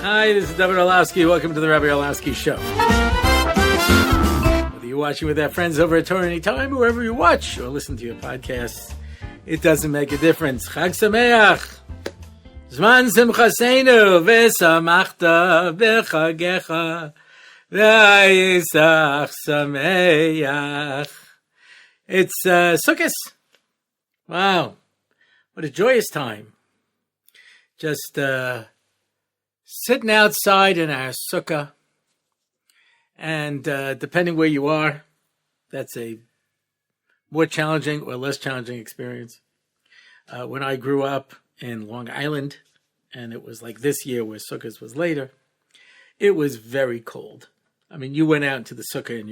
Hi, this is David Orlofsky. Welcome to the Rabbi Orlofsky Show. Whether you're watching with our friends over at Torah Anytime, or wherever you watch or listen to your podcasts, it doesn't make a difference. Chag Sameach. Zman Simchaseinu v'samachta v'chagecha v'yisach Sameach. It's Sukkos. Wow. What a joyous time. Just sitting outside in our sukkah, and depending where you are, that's a more challenging or less challenging experience. When I grew up in Long Island, and it was like this year where Sukkot was later, it was very cold. I mean, you went out into the sukkah in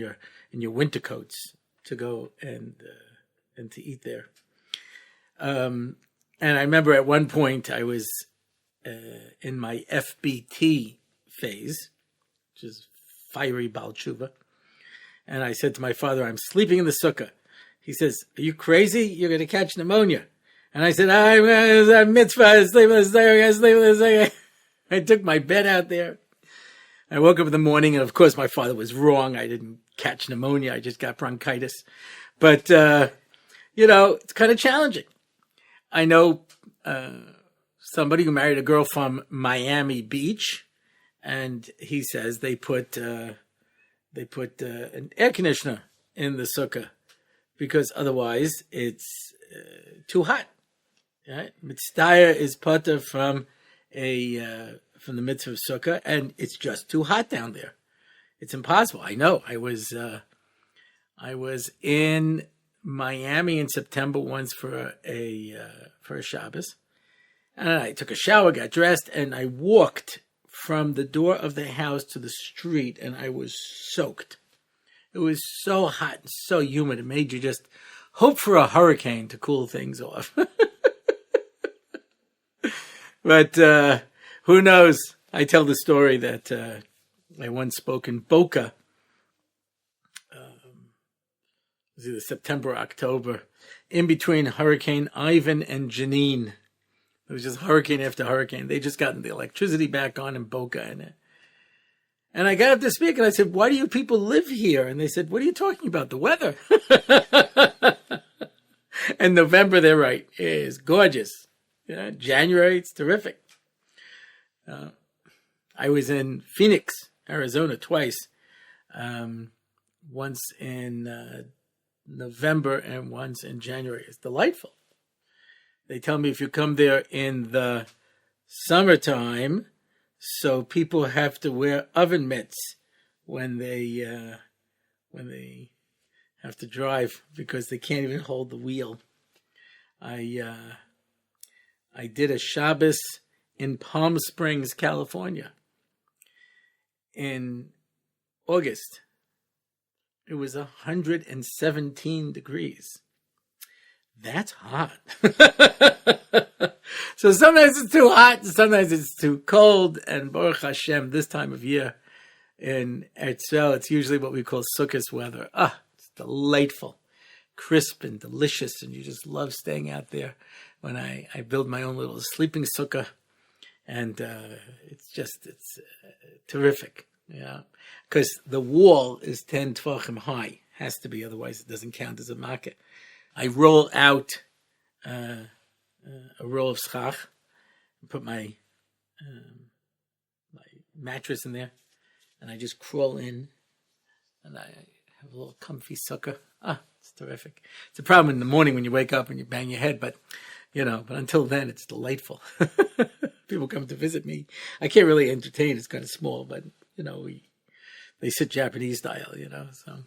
your winter coats to go and to eat there. And I remember at one point I was in my FBT phase, which is fiery Baal Tshuva. And I said to my father, I'm sleeping in the sukkah. He says, are you crazy? You're going to catch pneumonia. And I said, I'm mitzvah, sleep in the sukkah. I took my bed out there. I woke up in the morning, and of course my father was wrong. I didn't catch pneumonia. I just got bronchitis. But, it's kind of challenging. I know somebody who married a girl from Miami Beach, and he says they put an air conditioner in the sukkah because otherwise it's too hot. Right? Mitzvah is pater from the mitzvah of sukkah, and it's just too hot down there. It's impossible. I know. I was in Miami in September once for a Shabbos. And I took a shower, got dressed, and I walked from the door of the house to the street, and I was soaked. It was so hot and so humid. It made you just hope for a hurricane to cool things off. But who knows? I tell the story that I once spoke in Boca. It was either September or October, in between Hurricane Ivan and Janine. It was just hurricane after hurricane. They just gotten the electricity back on in Boca. And I got up to speak, and I said, why do you people live here? And they said, what are you talking about? The weather. And November, they're right, is gorgeous. Yeah, January, it's terrific. I was in Phoenix, Arizona twice. Once in November and once in January. It's delightful. They tell me if you come there in the summertime, so people have to wear oven mitts when they have to drive because they can't even hold the wheel. I did a Shabbos in Palm Springs, California in August. It was 117 degrees. That's hot. So sometimes it's too hot, sometimes it's too cold, and Baruch Hashem, this time of year in Eretz, it's usually what we call Sukkos weather. It's delightful, crisp and delicious, and you just love staying out there. When I build my own little sleeping sukkah, and it's terrific, because the wall is 10 tvachim high, has to be, otherwise it doesn't count as a makkah. I roll out a roll of schach and put my mattress in there, and I just crawl in, and I have a little comfy sukkah. It's terrific. It's a problem in the morning when you wake up and you bang your head, but until then, it's delightful. People come to visit me. I can't really entertain. It's kind of small, but, they sit Japanese style, so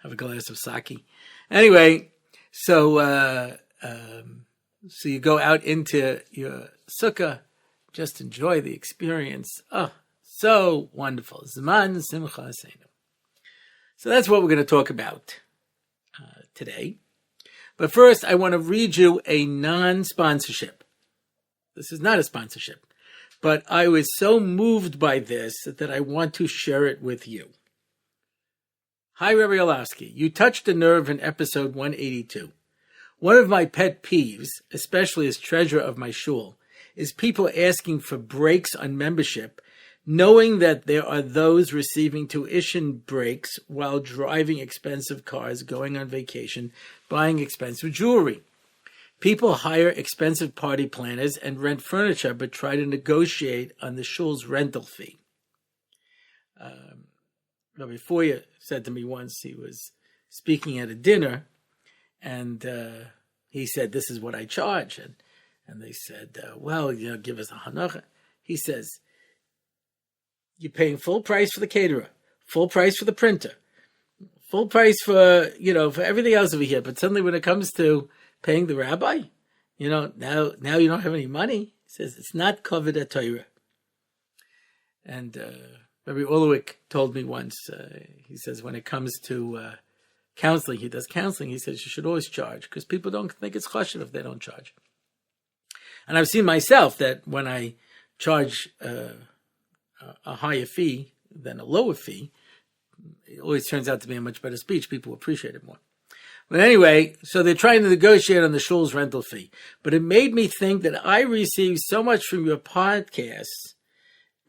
have a glass of sake. Anyway, so you go out into your sukkah, just enjoy the experience. So wonderful. Zman Simchas Torah. So that's what we're going to talk about today. But first, I want to read you a non-sponsorship. This is not a sponsorship, but I was so moved by this that I want to share it with you. Hi, Rabbi Orlofsky. You touched a nerve in episode 182. One of my pet peeves, especially as treasurer of my shul, is people asking for breaks on membership, knowing that there are those receiving tuition breaks while driving expensive cars, going on vacation, buying expensive jewelry. People hire expensive party planners and rent furniture, but try to negotiate on the shul's rental fee. Rabbi Foya said to me once, he was speaking at a dinner, and he said, "This is what I charge." And they said, "Well, give us a hanacha." He says, "You're paying full price for the caterer, full price for the printer, full price for everything else over here. But suddenly when it comes to paying the rabbi, now you don't have any money." He says, "It's not covered at Torah." And Rabbi Orlofsky told me once, he says, when it comes to counseling, he does counseling, he says you should always charge, because people don't think it's kosher if they don't charge. And I've seen myself that when I charge a higher fee than a lower fee, it always turns out to be a much better speech. People appreciate it more. But anyway, so they're trying to negotiate on the shul's rental fee. But it made me think that I receive so much from your podcasts,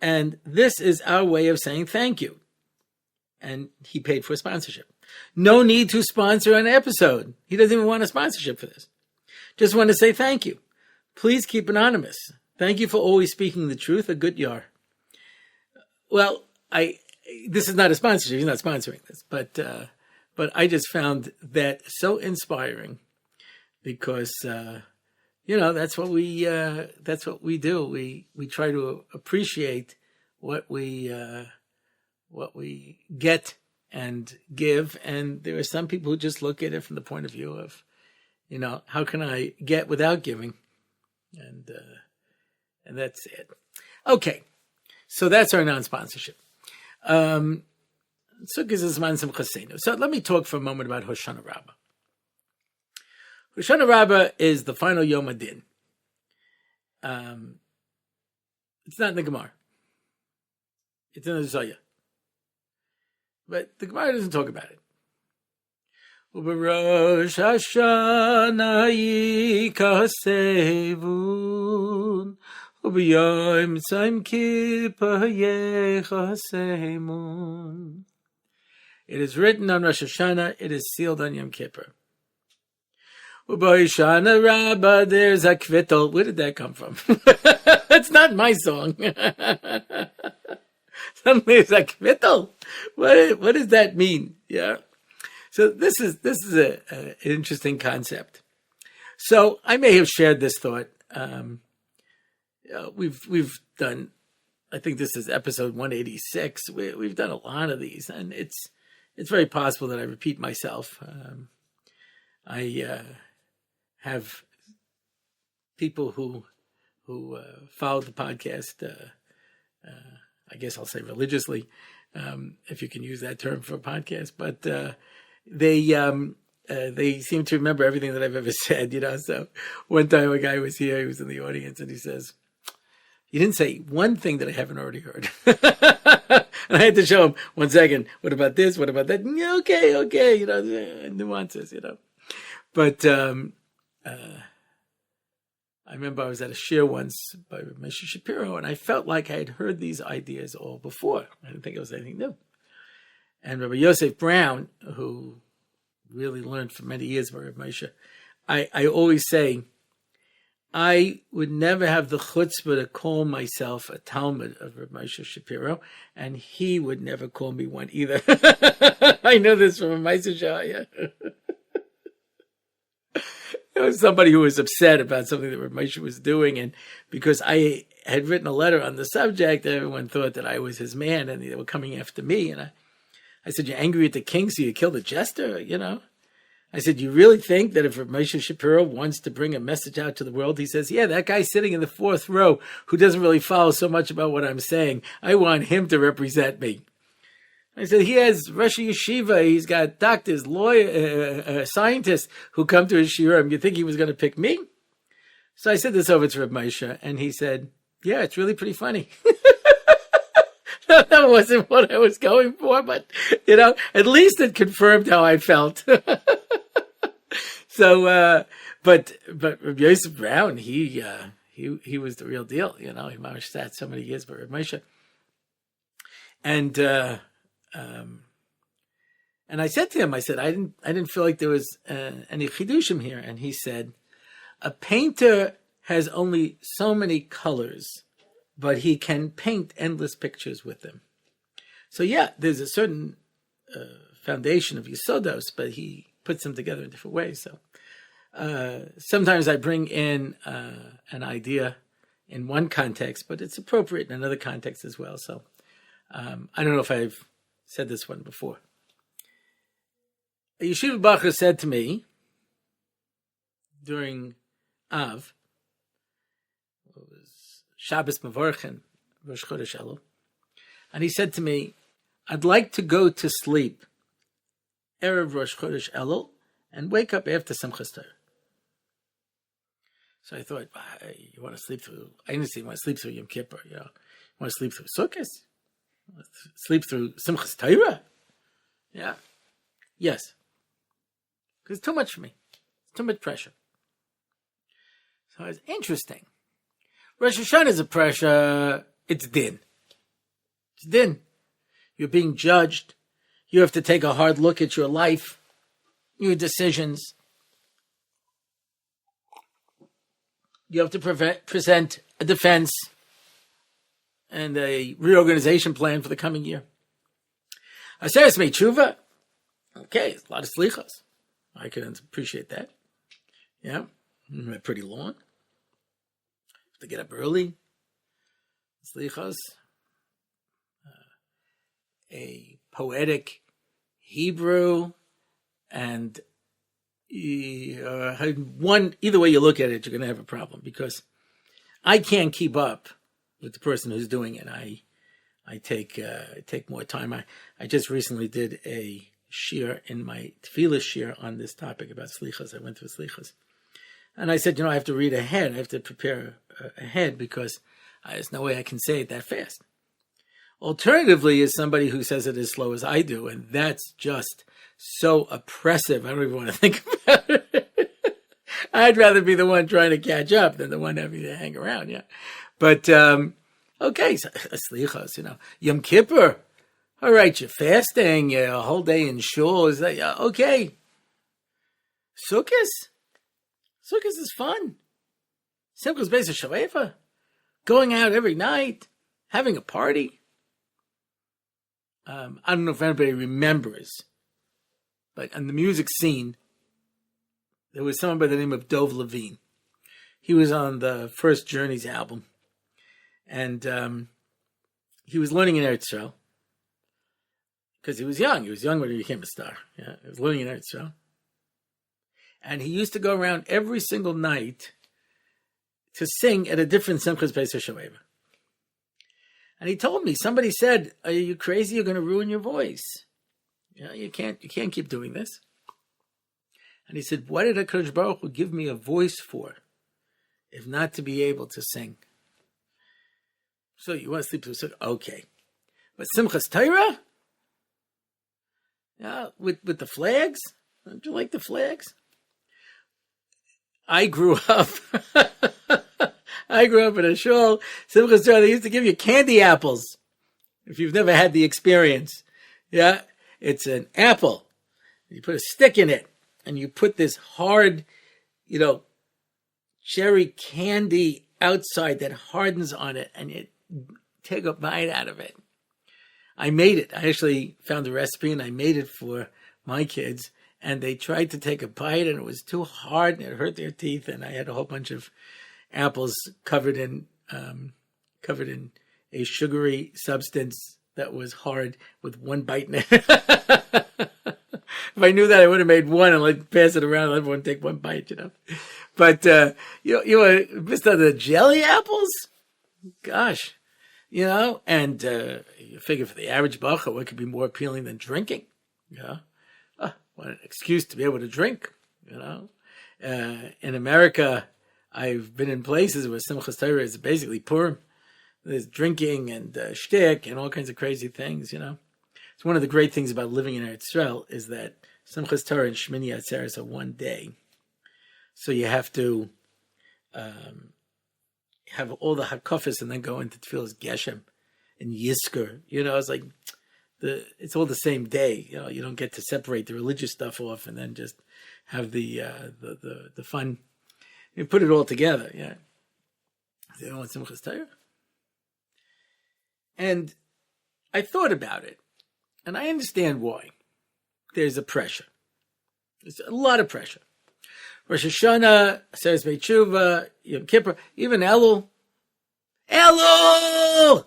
and this is our way of saying thank you. And he paid for a sponsorship. No need to sponsor an episode. He doesn't even want a sponsorship for this. Just want to say thank you. Please keep anonymous. Thank you for always speaking the truth, a good yar. Well, this is not a sponsorship. He's not sponsoring this, but I just found that so inspiring, because that's what we do. We try to appreciate what we get and give, and there are some people who just look at it from the point of view of, how can I get without giving, and that's it. Okay, so that's our non-sponsorship. Sukkos and Simchas Torah. So let me talk for a moment about Hoshana Rabbah. Hoshana Rabbah is the final Yom Adin. It's not in the Gemara. It's in the Zoya. But the Gemara doesn't talk about it. Uberosh Hashanah yikasevun, ubeyom Yom Kippur yechasemun. It is written on Rosh Hashanah. It is sealed on Yom Kippur. Uboishana Rabbah, there's a kvittel. Where did that come from? That's not my song. Suddenly it's a kvittel. What does that mean? Yeah. So this is an interesting concept. So I may have shared this thought. We've done, I think this is episode 186. We've done a lot of these, and it's very possible that I repeat myself. I have people who follow the podcast. I guess I'll say religiously, if you can use that term for a podcast. But they seem to remember everything that I've ever said. So one time a guy was here, he was in the audience, and he says, "You didn't say one thing that I haven't already heard." And I had to show him, 1 second, what about this? What about that? Okay, nuances, But I remember I was at a shir once by Rabbi Shapiro, and I felt like I had heard these ideas all before. I didn't think it was anything new. And Rabbi Yosef Brown, who really learned for many years by Rabbi Moshe, I always say, I would never have the chutzpah to call myself a Talmud of Rabbi Moshe Shapiro, and he would never call me one either. I know this from a Meiser Shah. It was somebody who was upset about something that Rabbi Moshe was doing, and because I had written a letter on the subject, everyone thought that I was his man, and they were coming after me. And I said, "You're angry at the king, so you killed the jester?" I said, "You really think that if Rabbi Moshe Shapiro wants to bring a message out to the world," he says, "Yeah, that guy sitting in the 4th row who doesn't really follow so much about what I'm saying, I want him to represent me." I said, he has Rosh Yeshiva, he's got doctors, lawyers, scientists who come to his shiurim. You think he was going to pick me? So I said this over to Rabbi Moshe, and he said, "Yeah, it's really pretty funny." That wasn't what I was going for, but, at least it confirmed how I felt. So, but Rabbi Yosef Brown, he he was the real deal. He managed sat so many years, but Rabbi Moshe. And I said to him, I didn't feel like there was any chidushim here. And he said, a painter has only so many colors, but he can paint endless pictures with them. So yeah, there's a certain foundation of Yisodos, but he puts them together in different ways. So sometimes I bring in an idea in one context, but it's appropriate in another context as well. So I don't know if I've said this one before. A yeshiva bacher said to me during Av, it was Shabbos Mevorchen, Rosh Chodesh Elul, and he said to me, I'd like to go to sleep Erev Rosh Chodesh Elul and wake up after Simchas Torah. So I thought, you want to sleep through, I didn't say you want to sleep through Yom Kippur, you want to sleep through Sukkos? Sleep through Simchas Torah? Yeah. Yes. Because it's too much for me. It's too much pressure. So it's interesting. Rosh Hashanah is a pressure. It's din. It's din. You're being judged. You have to take a hard look at your life, your decisions. You have to present a defense and a reorganization plan for the coming year. Aseres Meitshuva. Okay, it's a lot of slichos. I can appreciate that. Yeah, pretty long. Have to get up early. Slichos. A poetic Hebrew, and either way you look at it, you're going to have a problem, because I can't keep up with the person who's doing it. I take more time. I just recently did a shir in my tefillah shir on this topic about slichas. I went through slichas, and I said, I have to read ahead. I have to prepare ahead, because there's no way I can say it that fast. Alternatively, is somebody who says it as slow as I do, and that's just so oppressive. I don't even want to think about it. I'd rather be the one trying to catch up than the one having to hang around. Yeah, but okay, so slichas, Yom Kippur. All right, you're fasting, you're a whole day in shul. Is that okay? Sukkos is fun. Simchas Beis Hamikdash, going out every night, having a party. I don't know if anybody remembers, but on the music scene, there was someone by the name of Dov Levine. He was on the first Journeys album, and he was learning in Eretz Yisrael because he was young. He was young when he became a star. Yeah, he was learning in Eretz Yisrael, and he used to go around every single night to sing at a different Simchas Beis Hamikdash. And he told me, somebody said, "Are you crazy? You're going to ruin your voice. You can't keep doing this." And he said, "What did HaKadosh Baruch Hu give me a voice for, if not to be able to sing?" So you want to sleep through Sukkot? Okay, but Simchas Torah, with the flags. Don't you like the flags? I grew up. I grew up in a shul. Simchas Torah, they used to give you candy apples. If you've never had the experience, it's an apple. You put a stick in it, and you put this hard, cherry candy outside that hardens on it, and you take a bite out of it. I made it. I actually found the recipe, and I made it for my kids. And they tried to take a bite, and it was too hard, and it hurt their teeth. And I had a whole bunch of apples covered in a sugary substance that was hard with one bite in it. If I knew that, I would have made one and pass it around and let everyone take one bite, But you missed out the jelly apples? Gosh, and you figure for the average bacha, what could be more appealing than drinking? What an excuse to be able to drink, In America, I've been in places where Simchas Torah is basically Purim. There's drinking and shtick and all kinds of crazy things, It's one of the great things about living in Eretz Yisrael is that Simchas Torah and Shmini Atzeres are one day. So you have to have all the hakafas and then go into Tefillas Geshem and Yisker. It's like it's all the same day. You don't get to separate the religious stuff off and then just have the fun. You put it all together. Yeah. Simchas Torah. And I thought about it, and I understand why. There's a pressure. There's a lot of pressure. Rosh Hashanah, Aseres Beit Tshuva, Yom Kippur, even Elul. Elul!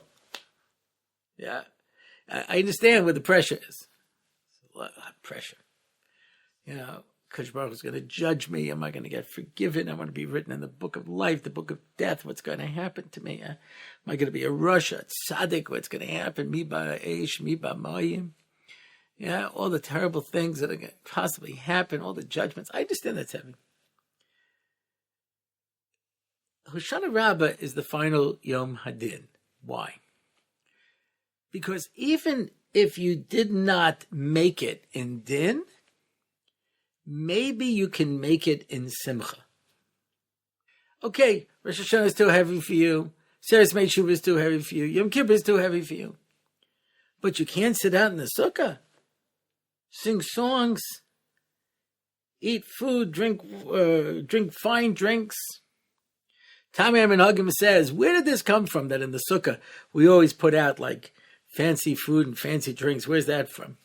Yeah. I understand where the pressure is. It's a lot of pressure. Kosher Baruch is going to judge me. Am I going to get forgiven? I'm going to be written in the book of life, the book of death. What's going to happen to me? Am I going to be a Rasha, tzaddik? What's going to happen? Mi ba'esh, mi ba'mayim. Yeah, all the terrible things that are going to possibly happen, all the judgments. I understand that's heavy. Hoshana Rabbah is the final Yom Hadin. Why? Because even if you did not make it in Din, maybe you can make it in Simcha. Okay, Rosh Hashanah is too heavy for you. Aseres Beit Tshuva is too heavy for you. Yom Kippur is too heavy for you. But you can't sit out in the sukkah, sing songs, eat food, drink fine drinks. Tommy Hagim says, where did this come from that in the sukkah we always put out like fancy food and fancy drinks? Where's that from?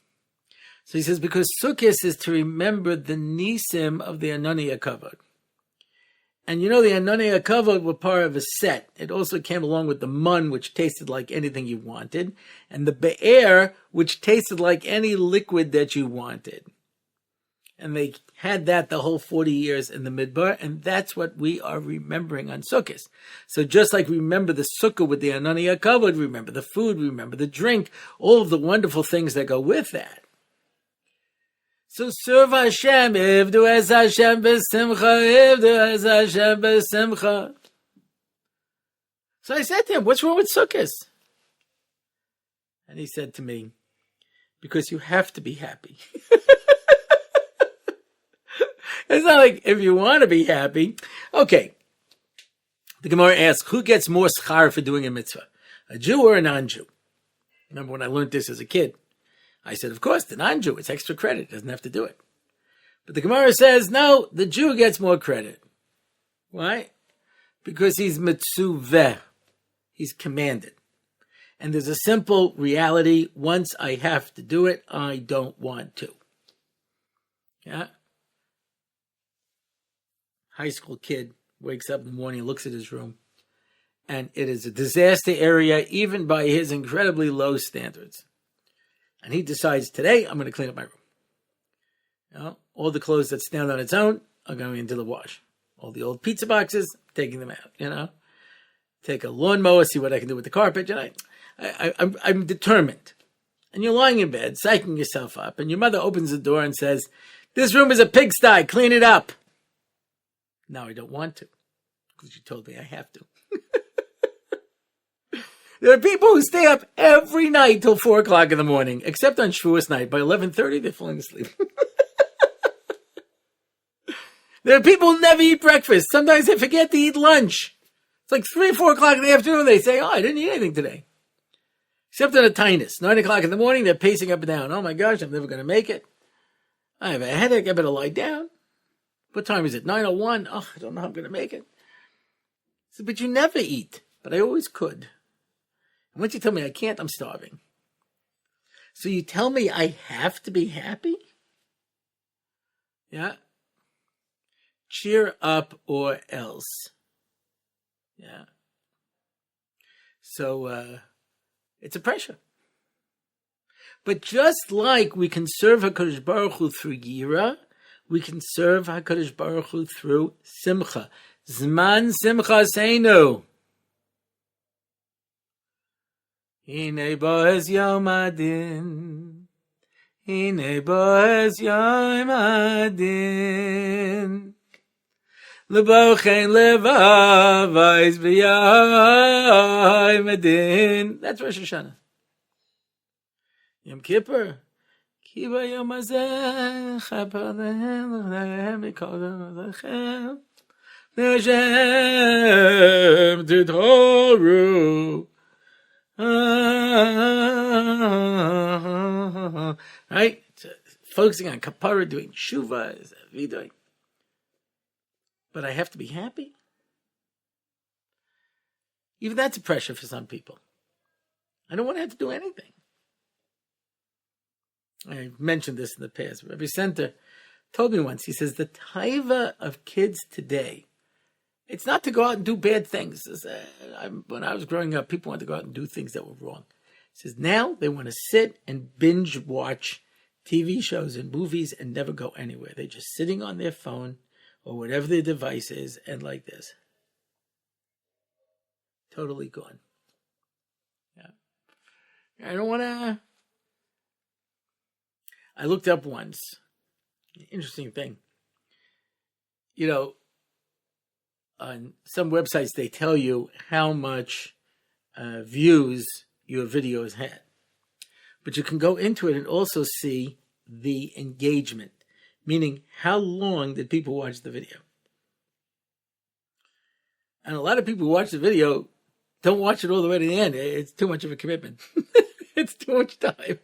So he says, because Sukkos is to remember the Nisim of the Anani HaKavod. And the Anani HaKavod were part of a set. It also came along with the mun, which tasted like anything you wanted, and the be'er, which tasted like any liquid that you wanted. And they had that the whole 40 years in the Midbar, and that's what we are remembering on Sukkos. So just like we remember the Sukkah with the Anani HaKavod, remember the food, remember the drink, all of the wonderful things that go with that. So serve Hashem, ivdu es Hashem b'simcha, ivdu es Hashem b'simcha. So I said to him, what's wrong with Sukkos? And he said to me, because you have to be happy. It's not like if you want to be happy. Okay. The Gemara asks, who gets more schar for doing a mitzvah? A Jew or a non-Jew? Remember when I learned this as a kid? I said, of course, the non-Jew, it's extra credit, doesn't have to do it. But the Gemara says, no, the Jew gets more credit. Why? Because he's mitzuveh. He's commanded. And there's a simple reality, once I have to do it, I don't want to. Yeah? High school kid wakes up in the morning, looks at his room, and it is a disaster area, even by his incredibly low standards. And he decides, today, I'm going to clean up my room. All the clothes that stand on its own are going into the wash. All the old pizza boxes, taking them out, Take a lawnmower, see what I can do with the carpet. I'm determined. And you're lying in bed, psyching yourself up, and your mother opens the door and says, this room is a pigsty, clean it up. Now I don't want to, because you told me I have to. There are people who stay up every night till 4 o'clock in the morning, except on Shavuos night. By 11:30, they're falling asleep. There are people who never eat breakfast. Sometimes they forget to eat lunch. It's like 3 or 4 o'clock in the afternoon. They say, I didn't eat anything today. Except on a tinus. 9 o'clock in the morning, they're pacing up and down. Oh my gosh, I'm never going to make it. I have a headache. I better lie down. What time is it? 9:01. Oh, I don't know how I'm going to make it. So, but you never eat. But I always could. And once you tell me I can't, I'm starving. So you tell me I have to be happy? Yeah. Cheer up or else. Yeah. So, it's a pressure. But just like we can serve HaKadosh Baruch Hu through Yira, we can serve HaKadosh Baruch Hu through Simcha. Zman Simcha Seinu. Hine bo'ez Yom Adin. Hine bo'ez Yom Adin. L'bochein levavais b'yom Adin. That's Rosh Hashanah. Yom Kippur. Ki b'yom hazeh chaper lehem l'chem mikol lechem Hashem Titoru. Right? Focusing on kapara, doing tshuva, vidoy. But I have to be happy? Even that's a pressure for some people. I don't want to have to do anything. I mentioned this in the past. Rabbi Center told me once, he says, the taiva of kids today, it's not to go out and do bad things. When I was growing up, people wanted to go out and do things that were wrong. He says, now they want to sit and binge watch TV shows and movies and never go anywhere. They're just sitting on their phone or whatever their device is and like this. Totally gone. Yeah. I don't want to... I looked up once. Interesting thing. You know, on some websites, they tell you how much views your videos had. But you can go into it and also see the engagement, meaning how long did people watch the video? And a lot of people who watch the video don't watch it all the way to the end. It's too much of a commitment. It's too much time.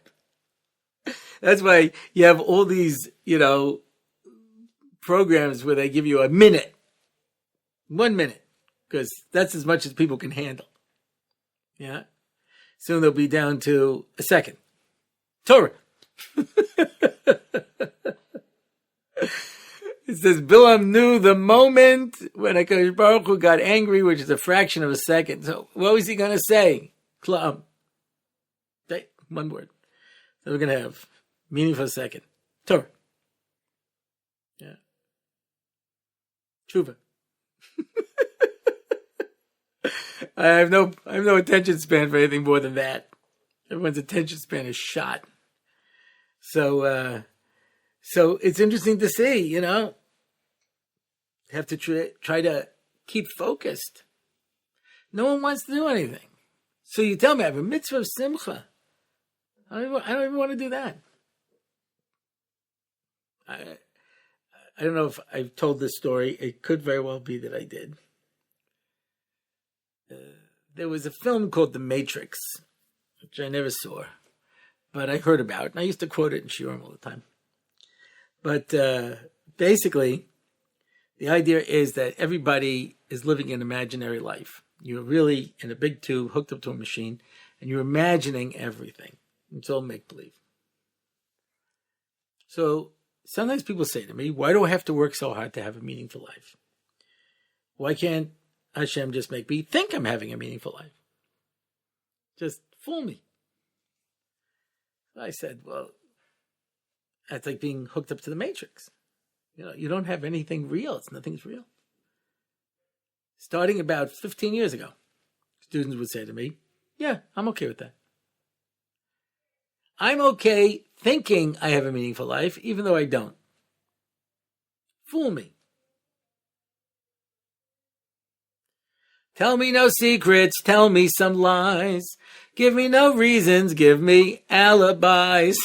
That's why you have all these, programs where they give you a minute, 1 minute, because that's as much as people can handle. Yeah. Soon they'll be down to a second. Torah. It says, Bilam knew the moment when HaKadosh Baruch Hu got angry, which is a fraction of a second. So what was he going to say? Klam. Okay, one word. So we're going to have meaning for a second. Torah. Yeah. Tshuva. I have no attention span for anything more than that. Everyone's attention span is shot. So it's interesting to see, You have to try to keep focused. No one wants to do anything. So you tell me, I have a mitzvah of simcha. I don't even want to do that. I don't know if I've told this story. It could very well be that I did. There was a film called The Matrix, which I never saw, but I heard about it, and I used to quote it in shiurim all the time. But basically, the idea is that everybody is living an imaginary life. You're really in a big tube hooked up to a machine, and you're imagining everything. It's all make-believe. So sometimes people say to me, why do I have to work so hard to have a meaningful life? Why can't Hashem just make me think I'm having a meaningful life? Just fool me. I said, well, that's like being hooked up to the Matrix. You don't have anything real. Nothing's real. Starting about 15 years ago, students would say to me, yeah, I'm okay with that. I'm okay thinking I have a meaningful life, even though I don't. Fool me. Tell me no secrets, tell me some lies. Give me no reasons, give me alibis.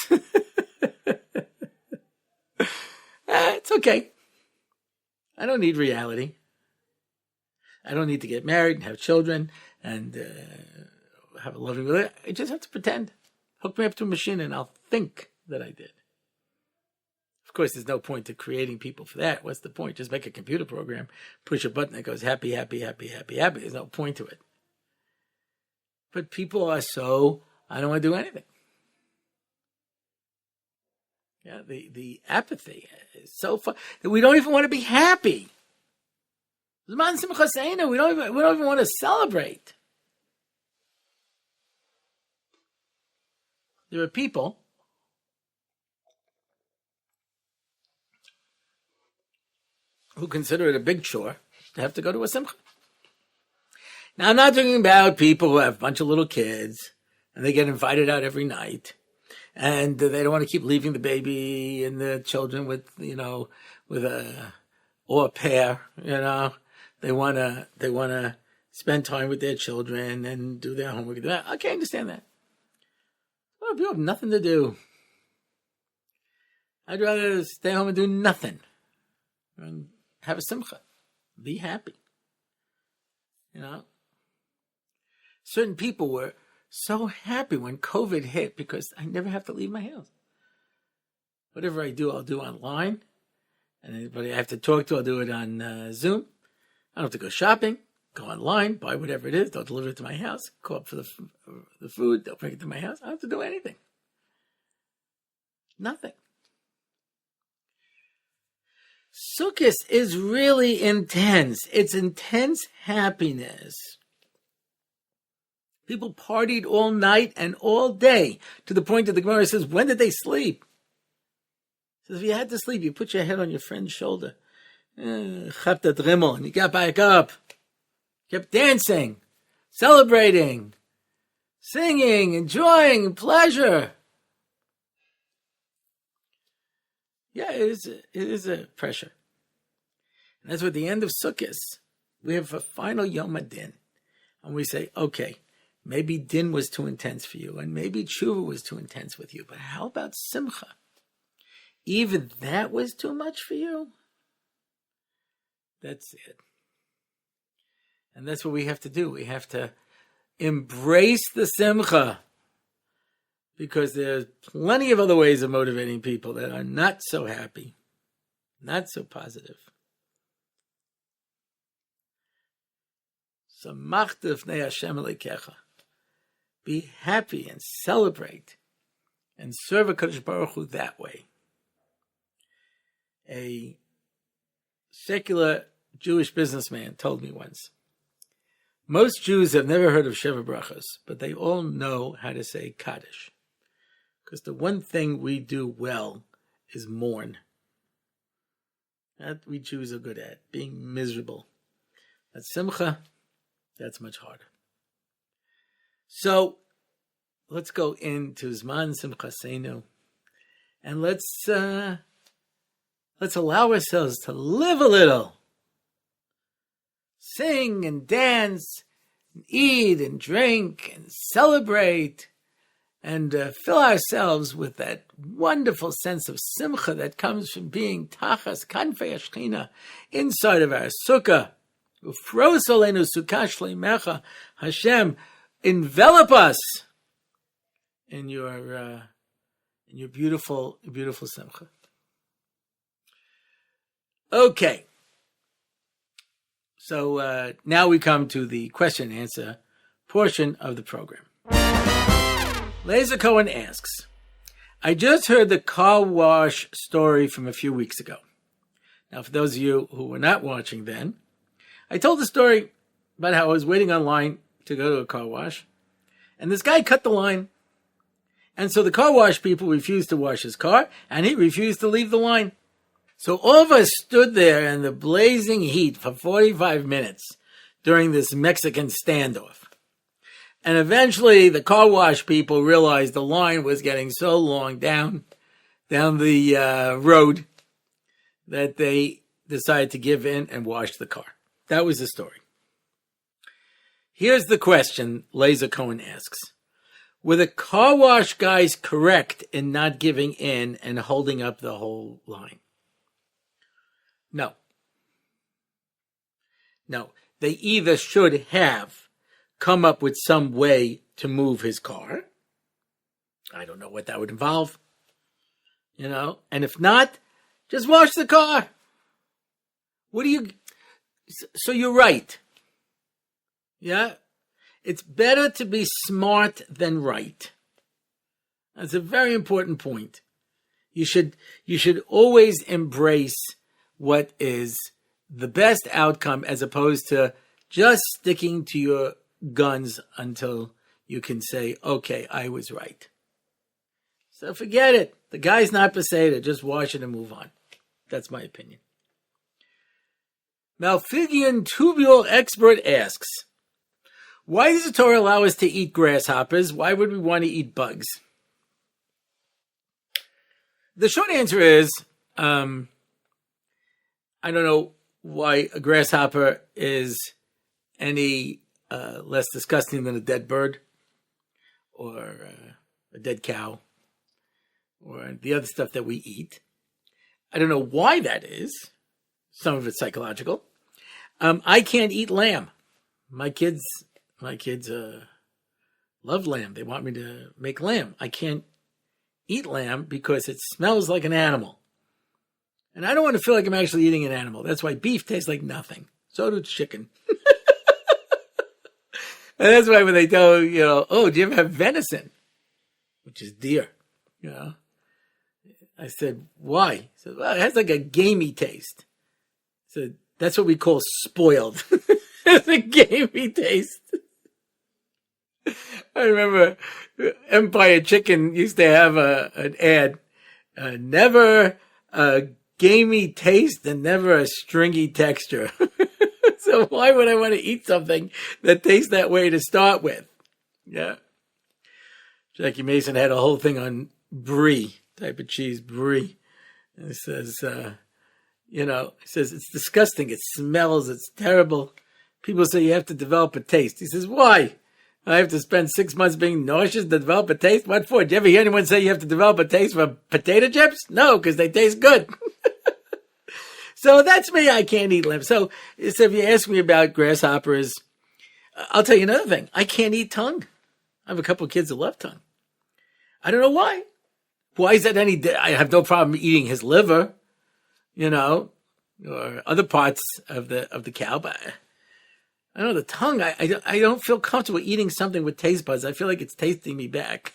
It's okay. I don't need reality. I don't need to get married and have children and have a loving relationship. I just have to pretend. Hook me up to a machine and I'll think that I did. Of course, there's no point to creating people for that. What's the point? Just make a computer program, push a button that goes happy, happy, happy, happy, happy. There's no point to it. But people are so, I don't want to do anything. Yeah, the apathy is so fun that we don't even want to be happy. We don't even want to celebrate. There are people who consider it a big chore to have to go to a simcha. Now, I'm not talking about people who have a bunch of little kids and they get invited out every night and they don't want to keep leaving the baby and the children with a au pair, They want to spend time with their children and do their homework. Okay, I understand that. Well, people have nothing to do. I'd rather stay home and do nothing and have a simcha. Be happy. Certain people were so happy when COVID hit because I never have to leave my house. Whatever I do, I'll do online. And anybody I have to talk to, I'll do it on Zoom. I don't have to go shopping, go online, buy whatever it is. They'll deliver it to my house, call up for the food. They'll bring it to my house. I don't have to do anything. Nothing. Sukkos is really intense. It's intense happiness. People partied all night and all day to the point that the Gemara says, when did they sleep? It says, if you had to sleep, you put your head on your friend's shoulder. Chapta drimmel, and you got back up. Kept dancing, celebrating, singing, enjoying, pleasure. Yeah, it is a pressure. And that's what the end of Sukkos, we have a final Yom Adin. And we say, okay, maybe Din was too intense for you, and maybe Tshuva was too intense with you, but how about Simcha? Even that was too much for you? That's it. And that's what we have to do. We have to embrace the Simcha, because there's plenty of other ways of motivating people that are not so happy, not so positive. Samachta v'nei Hashem Elokecha. Be happy and celebrate and serve HaKadosh Baruch Hu that way. A secular Jewish businessman told me once, most Jews have never heard of Sheva Brachos, but they all know how to say Kaddish. Because the one thing we do well is mourn. That we Jews are good at, being miserable. But Simcha, that's much harder. So, let's go into Zman Simchasenu, and let's allow ourselves to live a little. Sing and dance, and eat and drink and celebrate, and fill ourselves with that wonderful sense of simcha that comes from being tachas kanfei Shechina inside of our sukkah. Ufros aleinu sukkah shleimecha, Hashem, envelop us in your beautiful simcha. Okay. So now we come to the question and answer portion of the program. Lazer Cohen asks, I just heard the car wash story from a few weeks ago. Now, for those of you who were not watching then, I told the story about how I was waiting online to go to a car wash, and this guy cut the line. And so the car wash people refused to wash his car, and he refused to leave the line. So all of us stood there in the blazing heat for 45 minutes during this Mexican standoff. And eventually the car wash people realized the line was getting so long down the road that they decided to give in and wash the car. That was the story. Here's the question Lazer Cohen asks. Were the car wash guys correct in not giving in and holding up the whole line? No. They either should have come up with some way to move his car. I don't know what that would involve. And if not, just wash the car. So you're right. Yeah? It's better to be smart than right. That's a very important point. You should always embrace what is the best outcome as opposed to just sticking to your guns until you can say, okay, I was right. So forget it. The guy's not Peseda. Just wash it and move on. That's my opinion. Malphigian Tubule Expert asks, why does the Torah allow us to eat grasshoppers? Why would we want to eat bugs? The short answer is, I don't know why a grasshopper is any less disgusting than a dead bird or a dead cow or the other stuff that we eat. I don't know why that is. Some of it's psychological. I can't eat lamb. My kids love lamb. They want me to make lamb. I can't eat lamb because it smells like an animal. And I don't want to feel like I'm actually eating an animal. That's why beef tastes like nothing. So does chicken. And that's why when they tell, oh, do you ever have venison? Which is deer, I said, why? He said, well, it has like a gamey taste. I said, that's what we call spoiled. It's a gamey taste. I remember Empire Chicken used to have an ad, never a gamey taste and never a stringy texture. So why would I want to eat something that tastes that way to start with? Yeah. Jackie Mason had a whole thing on brie, type of cheese, brie. And it says, he says, it's disgusting. It smells. It's terrible. People say you have to develop a taste. He says, why? I have to spend 6 months being nauseous to develop a taste? What for? Did you ever hear anyone say you have to develop a taste for potato chips? No, because they taste good. So that's me. I can't eat lamb. So if you ask me about grasshoppers, I'll tell you another thing. I can't eat tongue. I have a couple of kids that love tongue. I don't know why. Why is that I have no problem eating his liver, or other parts of the cow, but I don't know, the tongue, I don't feel comfortable eating something with taste buds. I feel like it's tasting me back.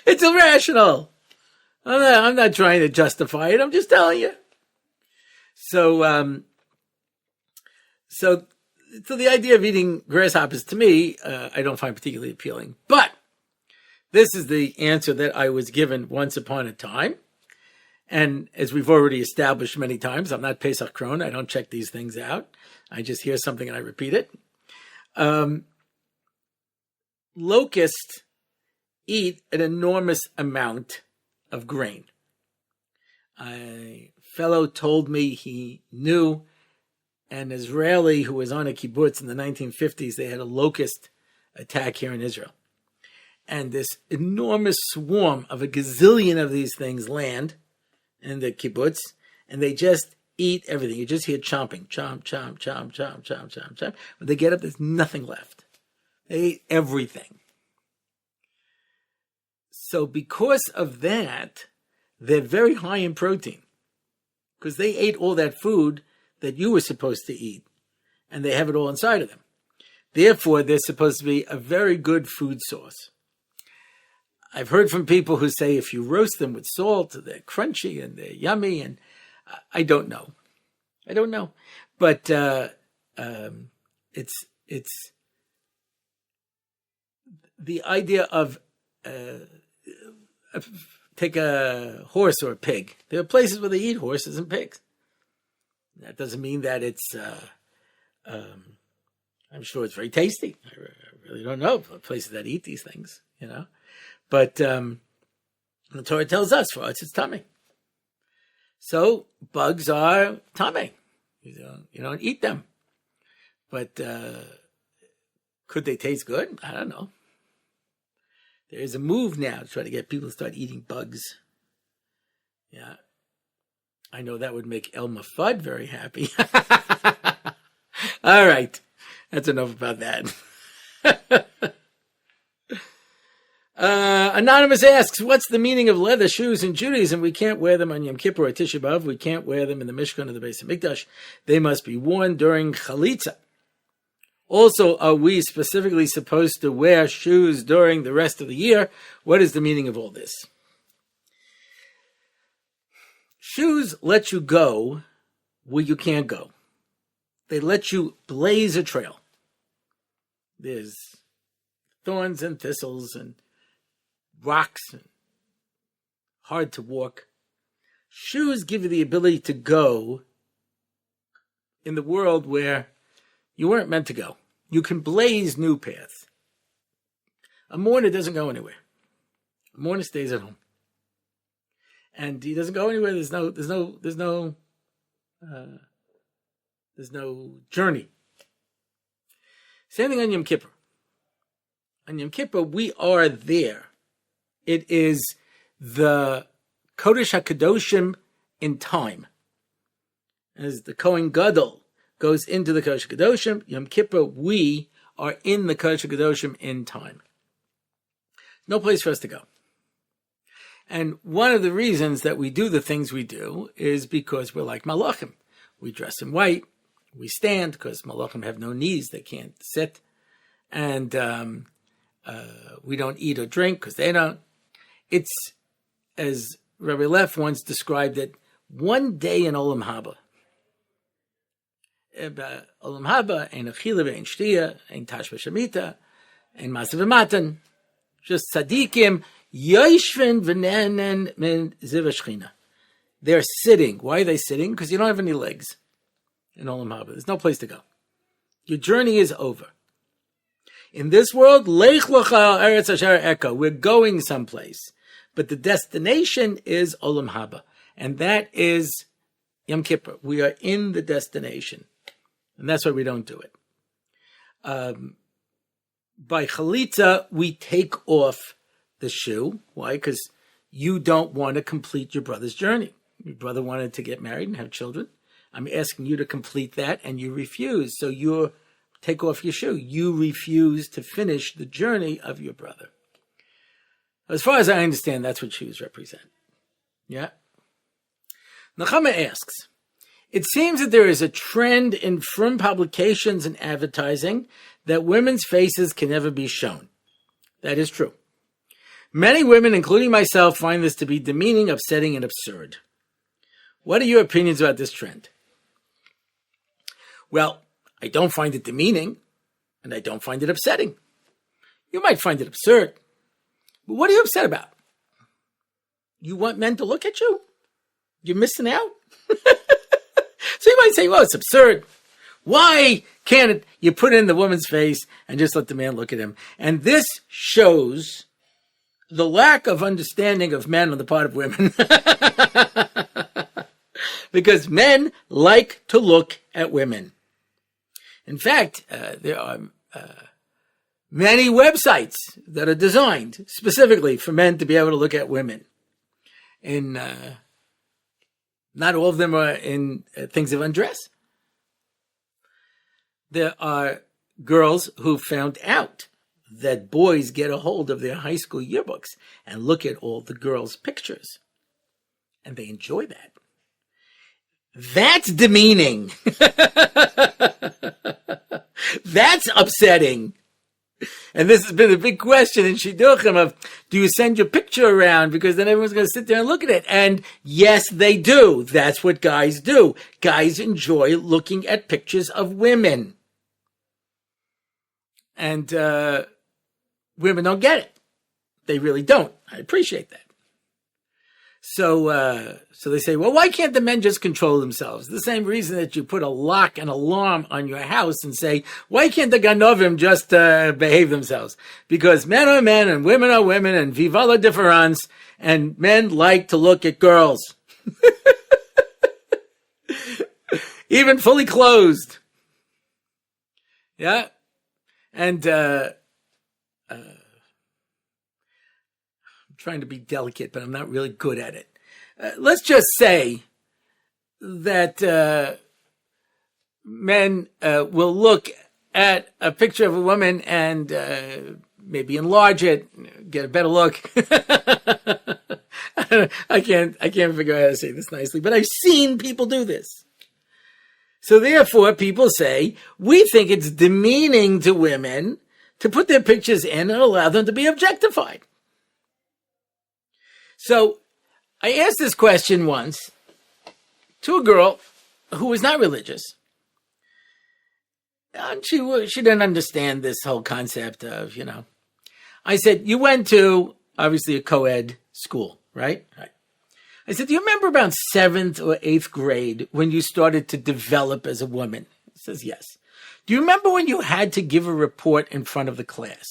It's irrational. I'm not trying to justify it. I'm just telling you. So the idea of eating grasshoppers, to me, I don't find particularly appealing. But this is the answer that I was given once upon a time. And as we've already established many times, I'm not Pesach Kron. I don't check these things out. I just hear something and I repeat it. Locusts eat an enormous amount of grain. A fellow told me he knew an Israeli who was on a kibbutz in the 1950s. They had a locust attack here in Israel. And this enormous swarm of a gazillion of these things land in the kibbutz, and they just eat everything. You just hear chomping, chomp, chomp, chomp, chomp, chomp, chomp, chomp. When they get up, there's nothing left. They eat everything. So because of that, they're very high in protein, because they ate all that food that you were supposed to eat, and they have it all inside of them. Therefore, they're supposed to be a very good food source. I've heard from people who say if you roast them with salt, they're crunchy and they're yummy, and I don't know. But it's the idea of take a horse or a pig. There are places where they eat horses and pigs. That doesn't mean that it's. I'm sure it's very tasty. I really don't know places that eat these things, But the Torah tells us for us it's tummy. So bugs are tummy. You don't eat them. But could they taste good? I don't know. There is a move now to try to get people to start eating bugs. Yeah. I know that would make Elma Fudd very happy. All right. That's enough about that. Anonymous asks, what's the meaning of leather shoes in Judaism? We can't wear them on Yom Kippur or Tisha B'av. We can't wear them in the Mishkan or the Beis Hamikdash. They must be worn during chalitzah. Also, are we specifically supposed to wear shoes during the rest of the year? What is the meaning of all this? Shoes let you go where you can't go. They let you blaze a trail. There's thorns and thistles and rocks and hard to walk. Shoes give you the ability to go in the world where you weren't meant to go. You can blaze new paths. A mourner doesn't go anywhere. A mourner stays at home. And he doesn't go anywhere. There's no journey. Same thing on Yom Kippur. On Yom Kippur, we are there. It is the Kodesh HaKadoshim in time. as the Kohen Gadol goes into the Kodesh Kadoshim, Yom Kippur, we are in the Kodesh Kadoshim in time. No place for us to go. And one of the reasons that we do the things we do is because we're like Malachim. We dress in white, we stand, because Malachim have no knees, they can't sit. And we don't eat or drink, because they don't. It's, as Rabbi Leff once described it, one day in Olam Haba. Olam Haba, ein achila ve'ein shtiya, ein tashva shemita, ein masa v'matan. Just tzadikim, yoshven v'nenen min ziv hashchina. They're sitting. Why are they sitting? Because you don't have any legs in Olam Haba. There's no place to go. Your journey is over. In this world, Lech Lecha Eretz Asher Eka, we're going someplace. But the destination is Olam Haba. And that is Yom Kippur. We are in the destination. And that's why we don't do it. By chalitzah, we take off the shoe. Why? Because you don't want to complete your brother's journey. Your brother wanted to get married and have children. I'm asking you to complete that, and you refuse. So you take off your shoe. You refuse to finish the journey of your brother. As far as I understand, that's what shoes represent. Yeah? Nechama asks, it seems that there is a trend in frum publications and advertising that women's faces can never be shown. That is true. Many women, including myself, find this to be demeaning, upsetting, and absurd. What are your opinions about this trend? Well, I don't find it demeaning, and I don't find it upsetting. You might find it absurd, but what are you upset about? You want men to look at you? You're missing out? So you might say, well, it's absurd. Why can't you put it in the woman's face and just let the man look at him? And this shows the lack of understanding of men on the part of women. Because men like to look at women. In fact, there are many websites that are designed specifically for men to be able to look at women. Not all of them are in things of undress. There are girls who found out that boys get a hold of their high school yearbooks and look at all the girls' pictures. And they enjoy that. That's demeaning. That's upsetting. And this has been a big question in Shidduchim of, do you send your picture around? Because then everyone's going to sit there and look at it. And yes, they do. That's what guys do. Guys enjoy looking at pictures of women. And women don't get it. They really don't. I appreciate that. So they say, well, why can't the men just control themselves? The same reason that you put a lock and alarm on your house and say, why can't the Ganovim just behave themselves? Because men are men and women are women and viva la difference, and men like to look at girls. Even fully clothed. Yeah? And trying to be delicate, but I'm not really good at it. Let's just say that men will look at a picture of a woman and maybe enlarge it, get a better look. I can't figure out how to say this nicely, but I've seen people do this. So therefore, people say, we think it's demeaning to women to put their pictures in and allow them to be objectified. So I asked this question once to a girl who was not religious. And she didn't understand this whole concept of, I said, you went to, obviously, a co-ed school, right? Right. I said, do you remember about 7th or 8th grade when you started to develop as a woman? She says, yes. Do you remember when you had to give a report in front of the class?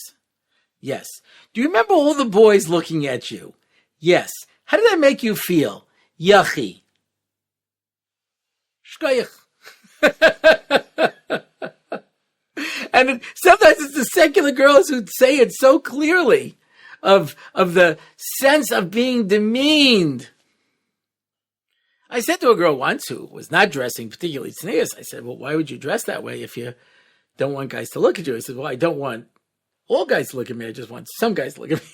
Yes. Do you remember all the boys looking at you? Yes. How did that make you feel? Yachi. Shkoyach. And sometimes it's the secular girls who say it so clearly of the sense of being demeaned. I said to a girl once who was not dressing particularly tznius, I said, well, why would you dress that way if you don't want guys to look at you? He said, well, I don't want all guys to look at me. I just want some guys to look at me.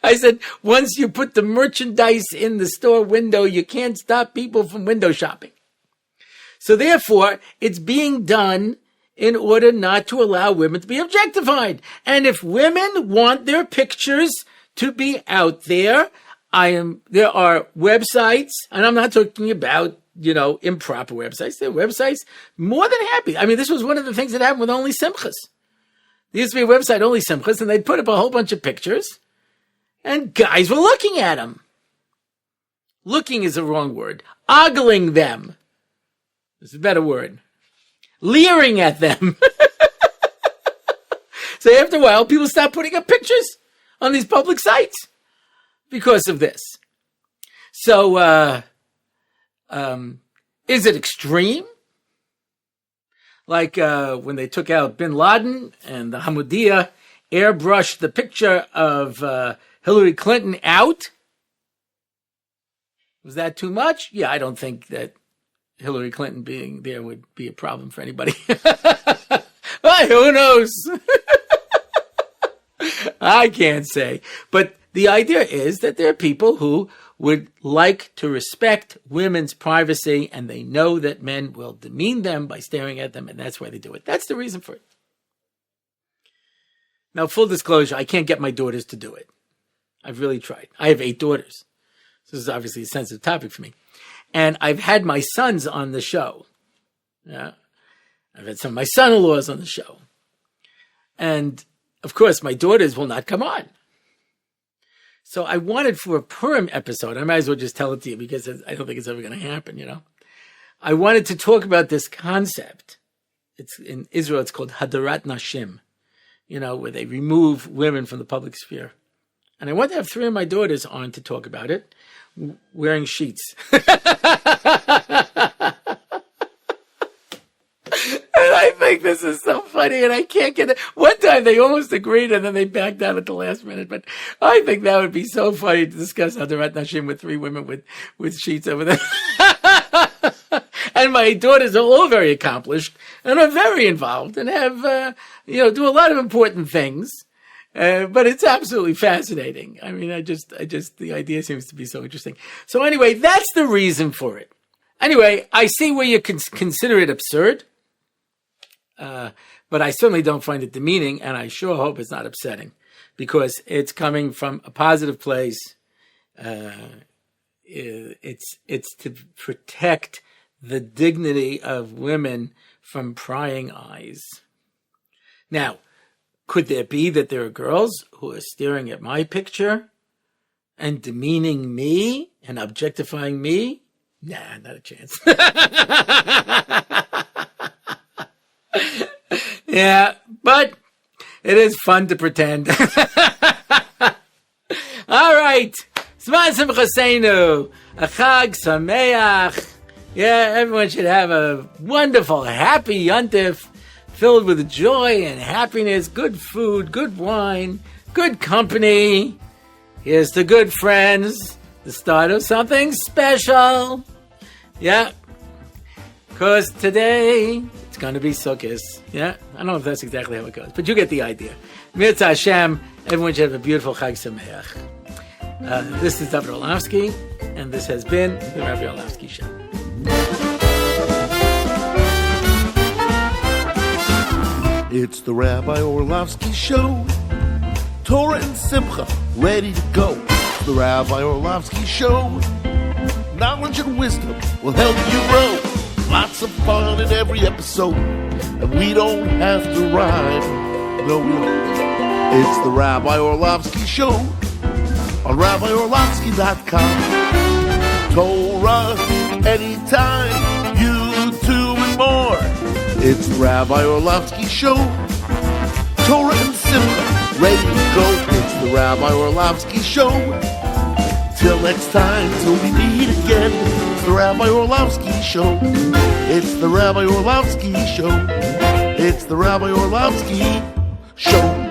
I said, once you put the merchandise in the store window, you can't stop people from window shopping. So therefore, it's being done in order not to allow women to be objectified. And if women want their pictures to be out there, there are websites, and I'm not talking about, improper websites. There are websites more than happy. I mean, this was one of the things that happened with Only Simchas. There used to be a website, Only Simchas, and they'd put up a whole bunch of pictures, and guys were looking at them. Looking is the wrong word. Ogling them is a better word. Leering at them. So after a while, people stop putting up pictures on these public sites because of this. So, is it extreme? Like when they took out bin Laden and the Hamoudiyah airbrushed the picture of Hillary Clinton out? Was that too much? Yeah, I don't think that Hillary Clinton being there would be a problem for anybody. Well, who knows? I can't say. But the idea is that there are people who would like to respect women's privacy, and they know that men will demean them by staring at them, and that's why they do it. That's the reason for it. Now, full disclosure, I can't get my daughters to do it. I've really tried. I have 8 daughters. This is obviously a sensitive topic for me. And I've had my sons on the show. Yeah. I've had some of my son-in-laws on the show. And, of course, my daughters will not come on. So I wanted for a Purim episode, I might as well just tell it to you because I don't think it's ever going to happen, I wanted to talk about this concept. It's in Israel, it's called Hadarat Nashim, where they remove women from the public sphere. And I want to have 3 of my daughters on to talk about it, wearing sheets. And I think this is so funny, and I can't get it. One time they almost agreed, and then they backed out at the last minute. But I think that would be so funny to discuss Hadarat Nashim with 3 women with sheets over there. And my daughters are all very accomplished and are very involved and have, do a lot of important things. But it's absolutely fascinating. I mean, the idea seems to be so interesting. So anyway, that's the reason for it. Anyway, I see where you can consider it absurd. But I certainly don't find it demeaning, and I sure hope it's not upsetting, because it's coming from a positive place. It's to protect the dignity of women from prying eyes. Now, could there be that there are girls who are staring at my picture and demeaning me and objectifying me? Nah, not a chance. Yeah, but it is fun to pretend. All right. Zman Simchaseinu. A Chag Sameach. Yeah, everyone should have a wonderful, happy Yontif filled with joy and happiness, good food, good wine, good company. Here's to good friends, the start of something special. Yeah, because today it's going to be Sukkos. Yeah, I don't know if that's exactly how it goes, but you get the idea. Mirza Hashem, everyone should have a beautiful Chag Sameach. This is David Orlofsky, and this has been the Rabbi Orlofsky Show. It's the Rabbi Orlofsky Show. Torah and Simcha, ready to go. It's the Rabbi Orlofsky Show. Knowledge and wisdom will help you grow. Lots of fun in every episode, and we don't have to rhyme. No, we don't. It's the Rabbi Orlofsky Show on RabbiOrlofsky.com. Torah anytime, YouTube and more. It's the Rabbi Orlofsky Show. Torah and Simcha, ready to go. It's the Rabbi Orlofsky Show. Till next time, till we meet again. It's the Rabbi Orlofsky Show. It's the Rabbi Orlofsky Show. It's the Rabbi Orlofsky Show.